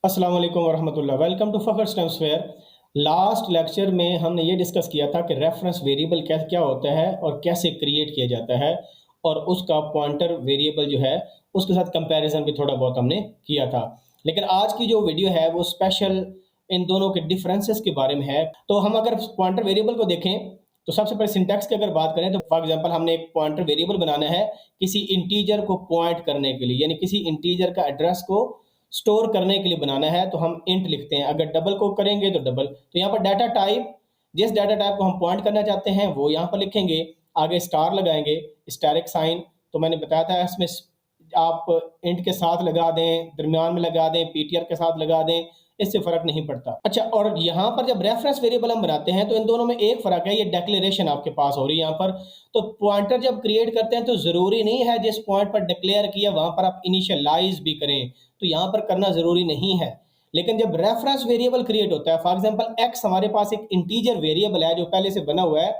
अस्सलाम वालेकुम वरहमतुल्लाह। Welcome to Fakhar stem square. Last lecture में हमने ये डिस्कस किया था कि रेफरेंस वेरिएबल क्या क्या होता है और कैसे क्रिएट किया जाता है, और उसका पॉइंटर वेरिएबल जो है उसके साथ कंपैरिजन भी थोड़ा बहुत हमने किया था। लेकिन आज की जो वीडियो है वो स्पेशल इन दोनों के डिफरेंसेस के बारे में है। तो हम अगर पॉइंटर वेरिएबल को देखें तो सबसे पहले सिंटैक्स की अगर बात करें तो फॉर एग्जांपल हमने एक पॉइंटर वेरिएबल बनाना है किसी इंटीजर को पॉइंट करने के लिए, यानी किसी इंटीजर का एड्रेस को स्टोर करने के लिए बनाना है, तो हम इंट लिखते हैं। अगर डबल को करेंगे तो डबल। तो यहाँ पर डाटा टाइप, जिस डाटा टाइप को हम पॉइंट करना चाहते हैं वो यहाँ पर लिखेंगे, आगे स्टार लगाएंगे, स्टैरिक साइन। तो मैंने बताया था इसमें आप इंट के साथ लगा दें, दरमियान में लगा दें, पीटीआर के साथ लगा दें, इससे फर्क नहीं पड़ता। अच्छा, और यहाँ पर जब रेफरेंस वेरिएबल हम बनाते हैं तो इन दोनों में एक फर्क है, ये डिक्लेरेशन आपके पास हो रही है यहाँ पर। तो पॉइंटर जब क्रिएट करते हैं तो जरूरी नहीं है जिस पॉइंट पर डिक्लेयर किया वहां पर आप इनिशियलाइज भी करें, तो यहाँ पर करना जरूरी नहीं है। लेकिन जब रेफरेंस वेरिएबल क्रिएट होता है, फॉर एग्जांपल एक्स हमारे पास एक इंटीजर वेरिएबल है जो पहले से बना हुआ है,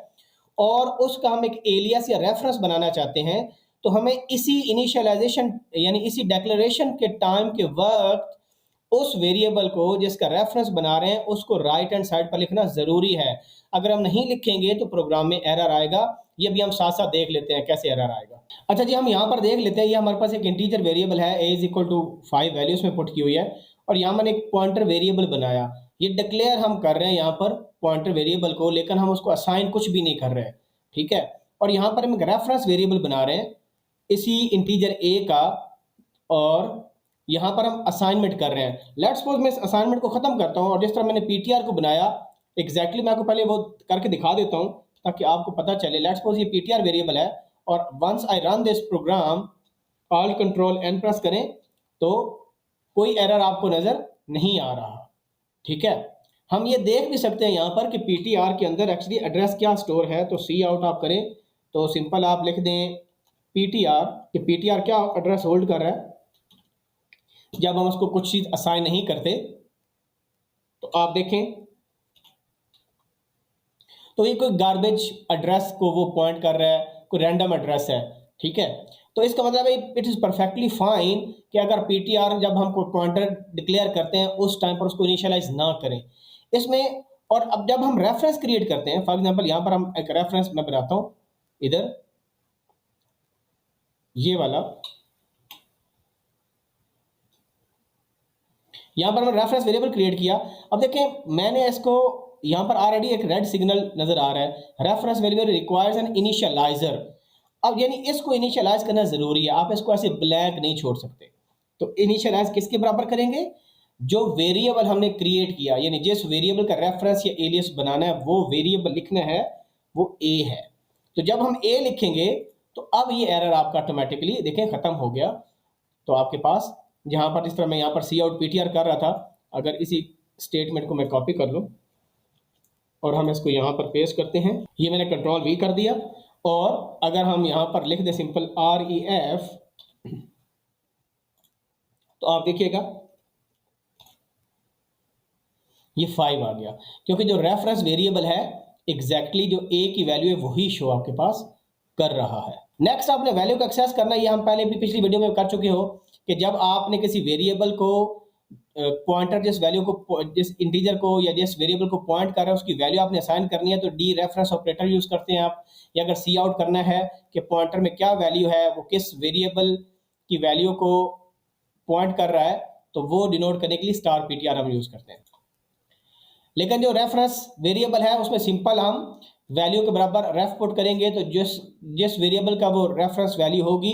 और उसका हम एक एलियास या रेफरेंस बनाना चाहते हैं, तो हमें इसी इनिशियलाइजेशन यानी इसी डिक्लेरेशन के टाइम के वक्त उस वेरिएबल को जिसका रेफरेंस बना रहे हैं उसको राइट हैंड साइड पर लिखना जरूरी है। अगर हम नहीं लिखेंगे तो प्रोग्राम में एरर आएगा। ये भी हम साथ साथ देख लेते हैं कैसे एरर आएगा। अच्छा जी, हम यहाँ पर देख लेते हैं, ये हमारे पास एक इंटीजर वेरिएबल है, a is equal to 5 values में पुट की हुई है, और यहाँ मैंने एक पॉइंटर वेरिएबल बनाया। ये डिक्लेयर हम कर रहे हैं यहाँ पर पॉइंटर वेरिएबल को, लेकिन हम उसको असाइन कुछ भी नहीं कर रहे हैं, ठीक है। और यहाँ पर हम एक रेफरेंस वेरिएबल बना रहे हैं इसी इंटीजर a का, और यहाँ पर हम असाइनमेंट कर रहे हैं। लेट्स सपोज मैं इस असाइनमेंट को खत्म करता हूँ, और जिस तरह मैंने पीटीआर को बनाया एग्जैक्टली मैं आपको पहले वो करके दिखा देता हूँ ताकि आपको पता चले। लेट्स सपोज ये पीटीआर वेरिएबल है, और once I run this program, all control N press करें तो कोई एरर आपको नजर नहीं आ रहा, ठीक है। हम ये देख भी सकते हैं यहाँ पर कि पीटीआर के अंदर एक्चुअली एड्रेस क्या स्टोर है। तो सी आउट आप करें तो सिंपल आप लिख दें पीटीआर, कि पीटीआर क्या एड्रेस होल्ड कर रहा है जब हम उसको कुछ चीज असाइन नहीं करते। तो आप देखें तो ये कोई गार्बेज एड्रेस को वो पॉइंट कर रहा है, कोई रैंडम एड्रेस है, ठीक है। तो इसका मतलब है इट इज परफेक्टली फाइन कि अगर पीटीआर जब हम कोई पॉइंटर डिक्लेयर करते हैं उस टाइम पर उसको इनिशियलाइज ना करें इसमें। और अब जब हम रेफरेंस क्रिएट करते हैं, फॉर एग्जांपल यहाँ पर हम एक रेफरेंस मैं बनाता हूं इधर, ये वाला, यहाँ पर मैंने रेफरेंस वेरिएबल क्रिएट किया। अब देखें मैंने इसको यहाँ पर ऑलरेडी एक रेड सिग्नल नजर आ रहा है, reference variable requires N initialiser. अब यानी इसको इनिशियलाइज करना जरूरी है, आप इसको ऐसे ब्लैंक नहीं छोड़ सकते। तो इनिशियलाइज किसके बराबर करेंगे? जो वेरिएबल हमने क्रिएट किया, यानी जिस वेरिएबल का रेफरेंस या एलियस बनाना है वो वेरिएबल लिखना है, वो ए है। तो जब हम ए लिखेंगे तो अब ये एरर आपका ऑटोमेटिकली देखें खत्म हो गया। तो आपके पास जहां पर जिस तरह मैं यहाँ पर सी आउट पीटीआर कर रहा था, अगर इसी स्टेटमेंट को मैं कॉपी कर लूँ और हम इसको यहाँ पर पेस्ट करते हैं, ये मैंने कंट्रोल वी कर दिया, और अगर हम यहाँ पर लिख दें सिंपल REF, तो आप देखिएगा ये 5 आ गया, क्योंकि जो रेफरेंस वेरिएबल है एग्जैक्टली जो ए की वैल्यू है वही शो आपके पास कर रहा है। नेक्स्ट आपने वैल्यू को एक्सेस करना, ये हम पहले भी पिछली वीडियो में कर चुके हो कि जब आपने किसी वेरिएबल को पॉइंटर जिस वैल्यू को, जिस इंटीजर को या जिस वेरिएबल को पॉइंट कर रहा है उसकी वैल्यू आपने असाइन करनी है, तो डी रेफरेंस ऑपरेटर यूज करते हैं आप। या अगर सी आउट करना है कि पॉइंटर में क्या वैल्यू है, वो किस वेरिएबल की वैल्यू को पॉइंट कर रहा है, तो वो डिनोट करने के लिए स्टार पीटीआर हम यूज करते हैं। लेकिन जो रेफरेंस वेरिएबल है उसमें सिंपल हम वैल्यू के बराबर रेफ पुट करेंगे, तो जिस जिस वेरिएबल का वो रेफरेंस वैल्यू होगी,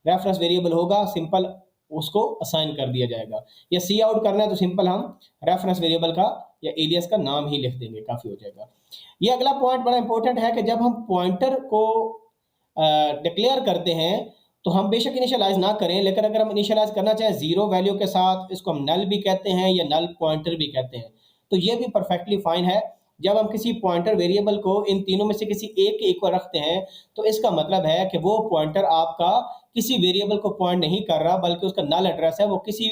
रेफरेंस वेरिएबल होगा, सिंपल उसको असाइन कर दिया जाएगा। या सी आउट करना है तो सिंपल हम रेफरेंस वेरिएबल का या एलियस का नाम ही लिख देंगे, काफी हो जाएगा। ये अगला पॉइंट बड़ा इंपॉर्टेंट है कि जब हम पॉइंटर को डिक्लेयर करते हैं तो हम बेशक इनिशियलाइज ना करें, लेकिन अगर हम इनिशियलाइज करना चाहें जीरो वैल्यू के साथ, इसको हम नल भी कहते हैं या नल पॉइंटर भी कहते हैं, तो ये भी परफेक्टली फाइन है। जब हम किसी पॉइंटर वेरिएबल को इन तीनों में से किसी एक के इक्वल रखते हैं तो इसका मतलब है कि वो पॉइंटर आपका किसी वेरिएबल को पॉइंट नहीं कर रहा, बल्कि उसका नल एड्रेस है, वो किसी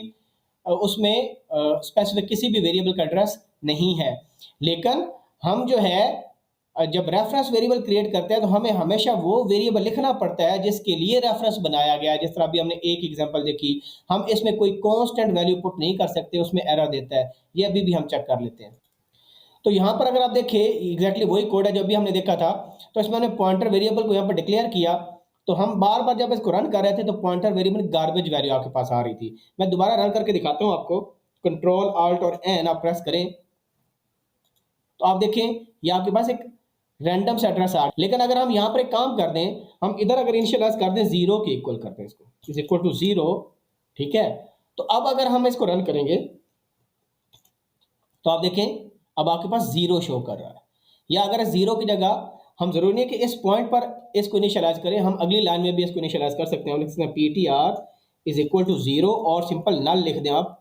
उसमें स्पेसिफिक किसी भी वेरिएबल का एड्रेस नहीं है। लेकिन हम जो है जब रेफरेंस वेरिएबल क्रिएट करते हैं तो हमें हमेशा वो वेरिएबल लिखना पड़ता है जिसके लिए रेफरेंस बनाया गया है। जिस तरह अभी हमने एक एग्जांपल देखी, हम इसमें कोई कांस्टेंट वैल्यू पुट नहीं कर सकते, उसमें एरर देता है। ये अभी भी हम चेक कर लेते हैं। तो यहाँ पर अगर आप देखें एग्जैक्टली वही कोड है जो अभी हमने देखा था। तो इसमें हमने पॉइंटर वेरिएबल को यहाँ पर डिक्लेयर किया, तो हम बार बार जब इसको रन कर रहे थे तो पॉइंटर वेरिएबल गार्बेज वैल्यू आपके पास आ रही थी। मैं दोबारा रन करके दिखाता हूँ आपको। कंट्रोल आल्ट और एन आप प्रेस करें तो आप देखें ये आपके पास एक रैंडम से एड्रेस आ। लेकिन अगर हम यहाँ पर एक काम कर दें, हम इधर अगर इनिशियलाइज कर दें, जीरो के इक्वल करते हैं, इसको इज इक्वल टू जीरो, ठीक है। तो अब अगर हम इसको रन करेंगे तो आप देखें अब आपके पास जीरो शो कर रहा है। या अगर जीरो की जगह हम जरूरी नहीं है कि इस पॉइंट पर इसको इनिशियलाइज करें, हम अगली लाइन में भी इसको इनिशियलाइज कर सकते हैं। हम लिख सकते हैं ptr is equal to zero और सिंपल नल लिख दें आप।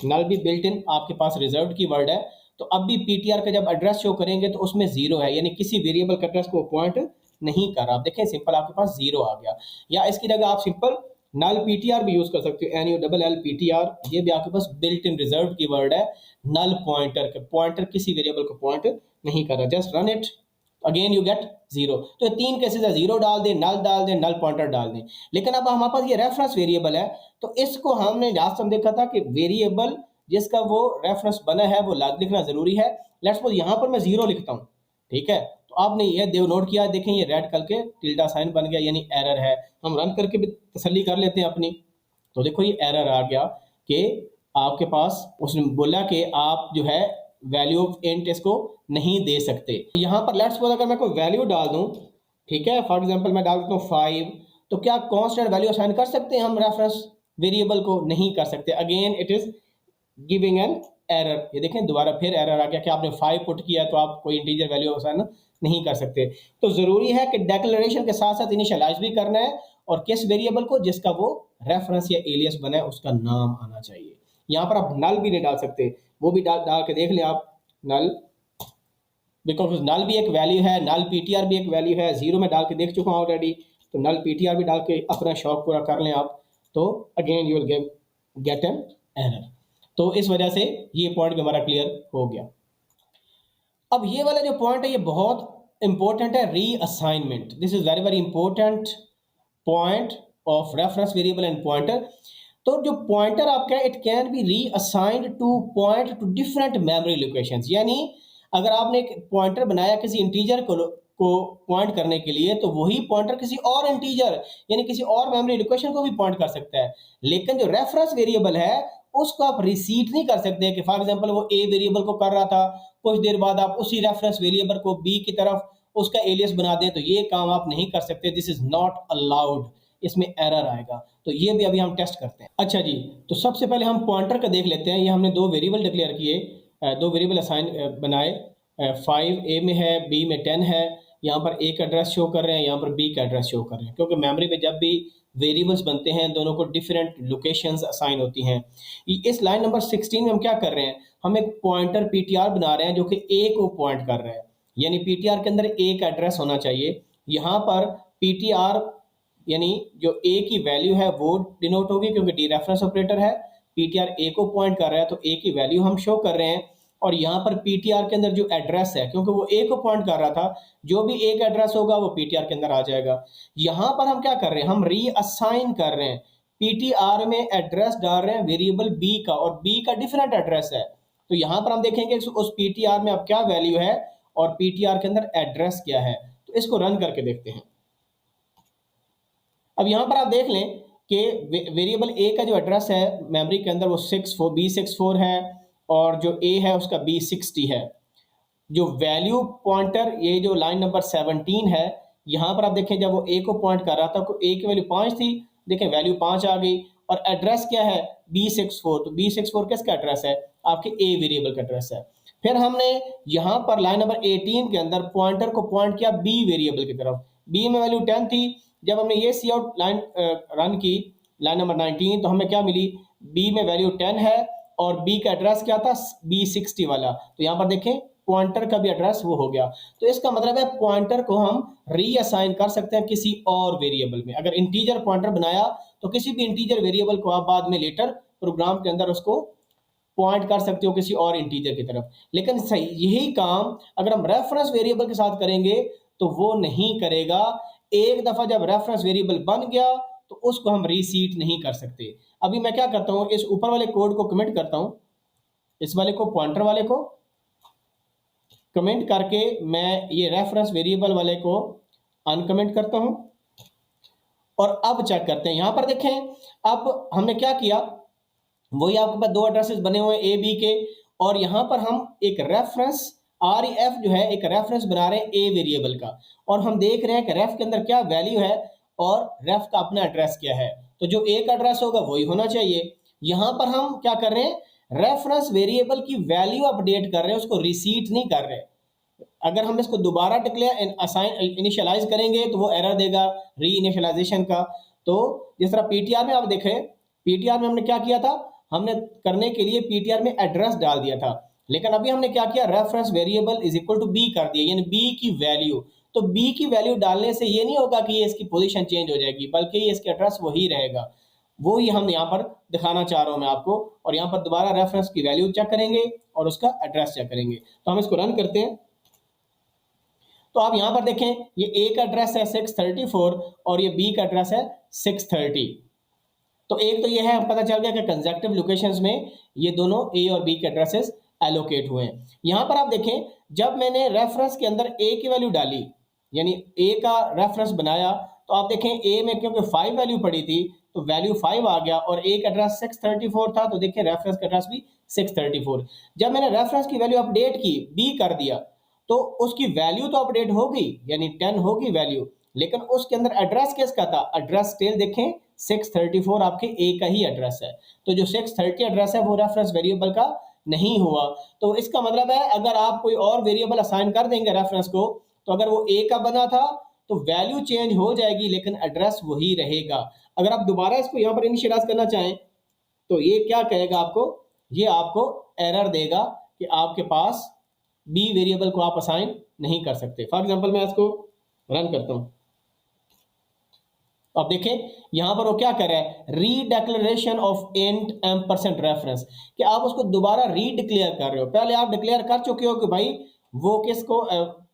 नल भी बिल्ट इन आपके पास रिजर्व्ड की वर्ड है। तो अब भी ptr का जब एड्रेस शो करेंगे तो उसमें जीरो है, यानी किसी वेरिएबल का एड्रेस को पॉइंट नहीं कर रहा। आप देखें सिंपल आपके पास जीरो आ गया। या इसकी जगह आप सिंपल नल ptr भी यूज कर सकते हो, null ये भी आपके पास बिल्ट इन रिजर्व की वर्ड है। नल पॉइंटर किसी वेरिएबल को पॉइंट नहीं कर रहा। Just run it, again you get zero. तो तीन केसेस है, जीरो डाल दें, नल डाल दें, नल पॉइंटर डाल दें। लेकिन अब हमारे पास ये रेफरेंस वेरिएबल है, तो इसको हमने लास्ट हम देखा था कि वेरिएबल जिसका वो रेफरेंस बना है वो लिखना जरूरी है। लेट्स सपोज यहाँ पर मैं जीरो लिखता हूँ, ठीक है। तो आपने ये नोट किया, देखें ये रेड करके टिल्डा साइन बन गया, यानी एरर है। हम रन करके भी तसल्ली कर लेते हैं अपनी। तो देखो ये एरर आ गया कि आपके पास उसने बोला कि आप जो है वैल्यू ऑफ इंट इसको नहीं दे सकते। यहाँ पर लेट्स सपोज अगर मैं कोई वैल्यू डाल दूं, ठीक है, फॉर एग्जांपल मैं डाल देता हूँ 5, तो क्या कांस्टेंट वैल्यू असाइन कर सकते हैं हम रेफरेंस वेरिएबल को? नहीं कर सकते। Again it is giving an error. ये देखें दोबारा फिर एरर आ गया कि आपने 5 पुट किया तो आप कोई इंटीजर वैल्यू असाइन नहीं कर सकते। तो जरूरी है कि डेक्लेरेशन के साथ साथ इनिशियलाइज भी करना है, और किस वेरिएबल को जिसका वो रेफरेंस या एलियस बना है उसका नाम आना चाहिए। यहाँ पर आप नल भी नहीं डाल सकते, वो भी डाल के देख लें आप नल, बिकॉज नल भी एक वैल्यू है, नल ptr भी एक वैल्यू है। जीरो में डाल के देख चुका हूँ ऑलरेडी, तो नल ptr भी डाल के अपना शौक पूरा कर लें आप, तो again you will get an error. तो इस वजह से ये पॉइंट भी हमारा क्लियर हो गया। अब ये वाला जो पॉइंट है ये बहुत इंपॉर्टेंट है, reassignment. This is very very important point of reference variable and pointer. तो जो पॉइंटर आपका है, it can be reassigned to point to different memory locations. यानी अगर आपने एक पॉइंटर बनाया किसी इंटीजर को पॉइंट करने के लिए, तो वही पॉइंटर किसी और इंटीजर यानी किसी और मेमोरी लोकेशन को भी पॉइंट कर सकता है। लेकिन जो रेफरेंस वेरिएबल है उसको आप रिसीट नहीं कर सकते कि फॉर एग्जांपल वो ए वेरिएबल को कर रहा था, कुछ देर बाद आप उसी रेफरेंस वेरिएबल को बी की तरफ उसका एलियस बना दें, तो ये काम आप नहीं कर सकते। दिस इज नॉट अलाउड, इसमें एरर आएगा। तो ये भी अभी हम टेस्ट करते हैं। अच्छा जी, तो सबसे पहले हम पॉइंटर का देख लेते हैं। ये हमने दो वेरिएबल डिक्लेयर किए, दो वेरिएबल असाइन बनाए, 5 ए में है, बी में 10 है। यहाँ पर ए का एड्रेस शो कर रहे हैं, यहाँ पर बी का एड्रेस शो कर रहे हैं, क्योंकि मेमोरी में जब भी वेरिएबल्स बनते हैं दोनों को डिफरेंट लोकेशंस असाइन होती हैं। इस लाइन नंबर 16 में हम क्या कर रहे हैं, हम एक पॉइंटर ptr बना रहे हैं जो कि ए को पॉइंट कर रहा है, यानी ptr के अंदर ए का एड्रेस होना चाहिए। यहाँ पर ptr यानी जो ए की वैल्यू है वो डिनोट होगी, क्योंकि डी रेफरेंस ऑपरेटर है, ptr ए को पॉइंट कर रहा है तो ए की वैल्यू हम शो कर रहे हैं। और यहाँ पर ptr के अंदर जो एड्रेस है, क्योंकि वो ए को पॉइंट कर रहा था, जो भी ए का एड्रेस होगा वो ptr के अंदर आ जाएगा। यहाँ पर हम क्या कर रहे हैं, हम रीअसाइन कर रहे हैं। ptr में एड्रेस डाल रहे हैं वेरिएबल बी का, और बी का डिफरेंट एड्रेस है। तो यहाँ पर हम देखेंगे उस ptr में अब क्या वैल्यू है और ptr के अंदर एड्रेस क्या है। तो इसको रन करके देखते हैं। अब यहाँ पर आप देख लें कि वेरिएबल ए का जो एड्रेस है मेमोरी के अंदर वो B64 है, और जो ए है उसका B60 है। जो वैल्यू पॉइंटर, ये जो लाइन नंबर 17 है, यहाँ पर आप देखें जब वो ए को पॉइंट कर रहा था तो ए की वैल्यू 5 थी, देखें वैल्यू 5 आ गई, और एड्रेस क्या है B64। तो B64 किसका एड्रेस है, आपके ए वेरिएबल का एड्रेस है। फिर हमने यहाँ पर लाइन नंबर 18 के अंदर पॉइंटर को पॉइंट किया बी वेरिएबल की तरफ, बी में वैल्यू 10 थी। जब हमने ये सी आउट लाइन रन की, लाइन नंबर 19, तो हमें क्या मिली, बी में वैल्यू 10 है और बी का एड्रेस क्या था B60 वाला। तो यहाँ पर देखें पॉइंटर का भी एड्रेस वो हो गया। तो इसका मतलब है पॉइंटर को हम रीअसाइन कर सकते हैं किसी और वेरिएबल में। अगर इंटीजर पॉइंटर बनाया तो किसी भी इंटीजर वेरिएबल को आप बाद में लेटर प्रोग्राम के अंदर उसको पॉइंट कर सकते हो किसी और इंटीजर की तरफ। लेकिन सही यही काम अगर हम रेफरेंस वेरिएबल के साथ करेंगे तो वो नहीं करेगा। एक दफा जब रेफरेंस वेरिएबल बन गया तो उसको हम रीसीट नहीं कर सकते। अभी मैं क्या करता हूं, इस ऊपर वाले कोड को कमेंट करता हूं, इस वाले को पॉइंटर वाले को कमेंट करके मैं ये रेफरेंस वेरिएबल वाले को अनकमेंट करता हूं और अब चेक करते हैं। यहां पर देखें, अब हमने क्या किया, वही आपके पास दो एड्रेसेस बने हुए हैं ए बी के, और यहां पर हम एक रेफरेंस आर एफ जो है एक रेफरेंस बना रहे हैं ए वेरिएबल का, और हम देख रहे हैं कि रेफ के अंदर क्या वैल्यू है और रेफ का अपना एड्रेस क्या है। तो जो ए का एड्रेस होगा वही होना चाहिए। यहां पर हम क्या कर रहे हैं, रेफरेंस वेरिएबल की वैल्यू अपडेट कर रहे हैं, उसको रिसीट नहीं कर रहे। अगर हम इसको दोबारा डिक्लेयर असाइन इनिशियलाइज करेंगे तो वो एरर देगा री इनिशियलाइजेशन का। तो जिस तरह पीटीआर में आप देखें, पीटीआर में हमने क्या किया था, हमने करने के लिए पीटीआर में एड्रेस डाल दिया था, लेकिन अभी हमने क्या किया, reference variable is equal to B कर दिया, यानी बी की वैल्यू। तो बी की वैल्यू डालने से ये नहीं होगा कि ये इसकी पोजीशन चेंज हो जाएगी, बल्कि ये इसका एड्रेस वही रहेगा। वो ही हम यहाँ पर दिखाना चाह रहा हूँ मैं आपको, और यहाँ पर दोबारा रेफरेंस की वैल्यू चेक करेंगे और उसका एड्रेस चेक करेंगे। तो हम इसको रन करते हैं। तो आप यहां पर देखें, ये ए का एड्रेस है 634 और ये बी का एड्रेस है 630। तो एक तो ये है, पता चल गया कि कंसेक्टिव लोकेशंस में ये दोनों ए और बी के एड्रेसेस एलोकेट हुए हैं। यहां पर आप देखें, जब मैंने रेफरेंस के अंदर ए की वैल्यू डाली, यानी ए का रेफरेंस बनाया, तो आप देखें ए में क्योंकि 5 वैल्यू पड़ी थी तो वैल्यू 5 आ गया, और ए का एड्रेस 634 था तो देखिए रेफरेंस का एड्रेस भी 634। जब मैंने रेफरेंस की वैल्यू अपडेट की, बी कर दिया, तो उसकी वैल्यू तो अपडेट होगी, यानी 10 होगी वैल्यू, लेकिन उसके अंदर एड्रेस किसका था, एड्रेस स्टिल देखें 634 आपके ए का ही एड्रेस है। तो जो 630 एड्रेस है वो रेफरेंस वेरिएबल का नहीं हुआ। तो इसका मतलब है अगर आप कोई और वेरिएबल असाइन कर देंगे रेफरेंस को, तो अगर वो ए का बना था तो वैल्यू चेंज हो जाएगी लेकिन एड्रेस वही रहेगा। अगर आप दोबारा इसको यहाँ पर इनिशियलाइज करना चाहें तो ये क्या कहेगा आपको, ये आपको एरर देगा कि आपके पास बी वेरिएबल को आप असाइन नहीं कर सकते। फॉर एग्जांपल मैं इसको रन करता हूं, अब देखें यहां पर वो क्या कर रहा है, रीडिक्लेरेशन ऑफ इंट एम्परसेंट रेफरेंस, कि आप उसको दोबारा रीडिक्लेयर कर रहे हो। पहले आप डिक्लेयर कर चुके हो कि भाई वो किसको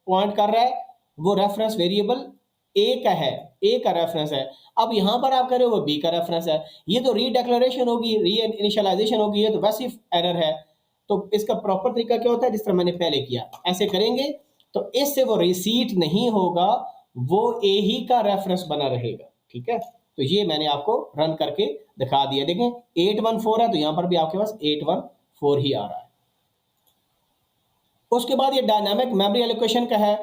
पॉइंट कर रहा है, वो रेफरेंस वेरिएबल ए का है, ए का रेफरेंस है। अब यहां पर आप कह रहे हो वो बी का रेफरेंस है। ये तो रीडिक्लेरेशन होगी, री इनिशियलाइजेशन होगी, ये तो वैसे एरर है। तो इसका प्रॉपर तरीका क्या होता है, जिस तरह मैंने पहले किया, ऐसे करेंगे तो इससे वो रिसीट नहीं होगा, वो ए ही का रेफरेंस बना रहेगा। ठीक है, तो ये मैंने आपको रन करके दिखा दिया। देखें 814 है तो यहां पर भी आपके पास 814 ही आ रहा है। उसके बाद ये डायनामिक मेमोरी एलोकेशन का है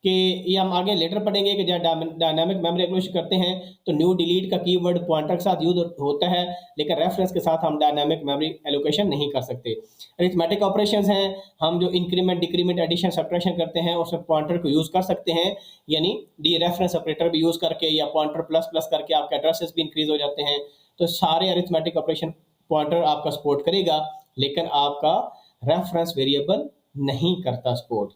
कि ये हम आगे लेटर पढ़ेंगे कि जब डायनामिक मेमोरी एलोकेशन करते हैं तो न्यू डिलीट का कीवर्ड पॉइंटर के साथ यूज होता है, लेकिन रेफरेंस के साथ हम डायनामिक मेमोरी एलोकेशन नहीं कर सकते। अरिथमेटिक ऑपरेशंस हैं, हम जो इंक्रीमेंट डिक्रीमेंट एडिशन सब्ट्रैक्शन करते हैं उसमें पॉइंटर को यूज कर सकते हैं, यानी डी रेफरेंस ऑपरेटर भी यूज करके या पॉइंटर प्लस प्लस करके आपके एड्रेसेस भी इंक्रीज हो जाते हैं। तो सारे अरिथमेटिक ऑपरेशन पॉइंटर आपका सपोर्ट करेगा, लेकिन आपका रेफरेंस वेरिएबल नहीं करता सपोर्ट।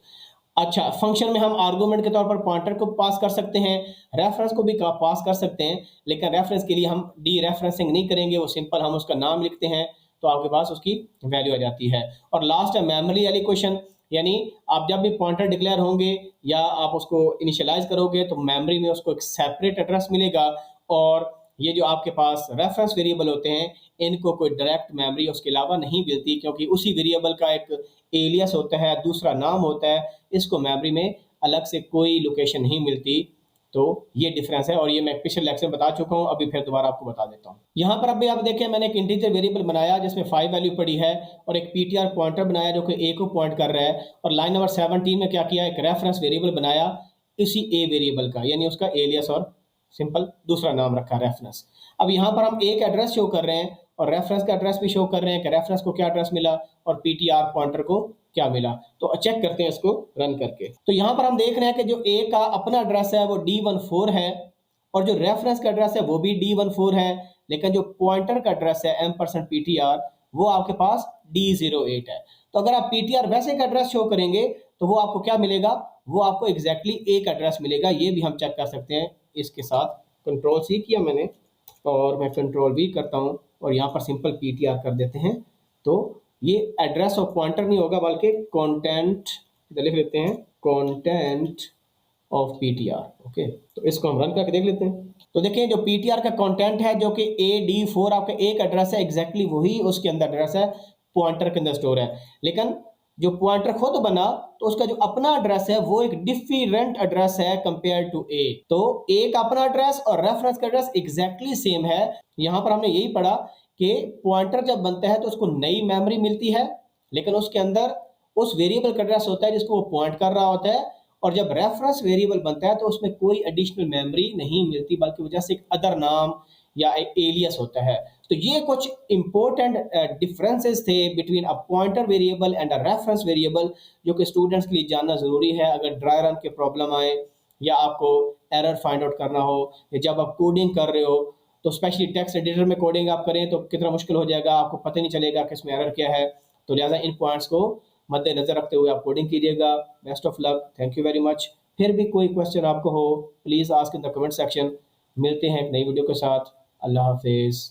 अच्छा, फंक्शन में हम आर्गुमेंट के तौर पर पॉइंटर को पास कर सकते हैं, रेफरेंस को भी पास कर सकते हैं, लेकिन रेफरेंस के लिए हम डी रेफरेंसिंग नहीं करेंगे, वो सिंपल हम उसका नाम लिखते हैं तो आपके पास उसकी वैल्यू आ जाती है। और लास्ट है मेमोरी एलोकेशन, यानी आप जब भी पॉइंटर डिक्लेयर होंगे या आप उसको इनिशियलाइज करोगे तो मेमोरी में उसको एक सेपरेट एड्रेस मिलेगा, और ये जो आपके पास रेफरेंस वेरिएबल होते हैं इनको कोई डायरेक्ट मेमोरी उसके अलावा नहीं मिलती, क्योंकि उसी वेरिएबल का एक एलियस होता है, दूसरा नाम होता है, इसको मेमोरी में अलग से कोई लोकेशन नहीं मिलती। तो ये डिफरेंस है, और ये मैं पिछले लेक्चर में बता चुका हूँ, अभी फिर दोबारा आपको बता देता हूँ। यहाँ पर अभी आप देखें मैंने एक इंटीजर वेरिएबल बनाया जिसमें 5 वैल्यू पड़ी है, और एक पीटीआर पॉइंटर बनाया जो कि ए को पॉइंट कर रहा है, और लाइन नंबर 17 में क्या किया, एक रेफरेंस वेरिएबल बनाया इसी ए वेरिएबल का, यानी उसका एलियस और सिंपल दूसरा नाम रखा रेफरेंस। अब यहाँ पर हम एक एड्रेस शो कर रहे हैं और रेफरेंस का एड्रेस भी शो कर रहे हैं कि रेफरेंस को क्या एड्रेस मिला और पीटीआर पॉइंटर को क्या मिला। तो चेक करते हैं इसको रन करके। तो यहाँ पर हम देख रहे हैं कि जो ए का अपना एड्रेस है वो D14 है, और जो रेफरेंस का एड्रेस है वो भी D14 है, लेकिन जो पॉइंटर का एड्रेस है M%PTR वो आपके पास D08 है। तो अगर आप पीटीआर वैसे का एड्रेस शो करेंगे तो वो आपको क्या मिलेगा, वो आपको एग्जैक्टली ए का एड्रेस मिलेगा। ये भी हम चेक कर सकते हैं इसके साथ, कंट्रोल सी किया मैंने और मैं कंट्रोल V करता हूँ और यहाँ पर सिंपल पीटीआर कर देते हैं, तो ये एड्रेस ऑफ पॉइंटर नहीं होगा बल्कि कंटेंट, इधर लिख लेते हैं कंटेंट ऑफ पीटीआर। ओके, तो इसको हम रन करके देख लेते हैं। तो देखिए जो पीटीआर का कंटेंट है जो कि AD4 आपका एक एड्रेस है, एग्जैक्टली वही उसके अंदर एड्रेस है, पॉइंटर के अंदर स्टोर है। लेकिन जो पॉइंटर खुद बना तो उसका जो अपना एड्रेस है वो एक डिफरेंट एड्रेस है कंपेयर टू ए। तो ए का अपना एड्रेस और रेफरेंस का एड्रेस एग्जैक्टली सेम है। यहां पर हमने यही पढ़ा कि पॉइंटर जब बनता है तो उसको नई मेमोरी मिलती है, लेकिन उसके अंदर उस वेरिएबल का एड्रेस होता है जिसको वो पॉइंट कर रहा होता है। और जब रेफरेंस वेरिएबल बनता है तो उसमें कोई एडिशनल मेमोरी नहीं मिलती, बल्कि वजह से एक अदर नाम या एलियस होता है। तो ये कुछ इंपॉर्टेंट डिफरेंसेस थे between a pointer variable and a reference variable, जो कि स्टूडेंट्स के लिए जानना ज़रूरी है अगर ड्राई रन के प्रॉब्लम आए या आपको एरर फाइंड आउट करना हो, या जब आप कोडिंग कर रहे हो तो स्पेशली टेक्स्ट एडिटर में कोडिंग आप करें तो कितना मुश्किल हो जाएगा, आपको पता नहीं चलेगा कि इसमें एरर क्या है। तो लिहाजा इन पॉइंट्स को मद्देनजर रखते हुए आप कोडिंग कीजिएगा। Best of luck, thank you very much. फिर भी कोई क्वेश्चन आपको हो please ask in the comment section. मिलते हैं एक नई वीडियो के साथ। अल्लाह हाफिज़।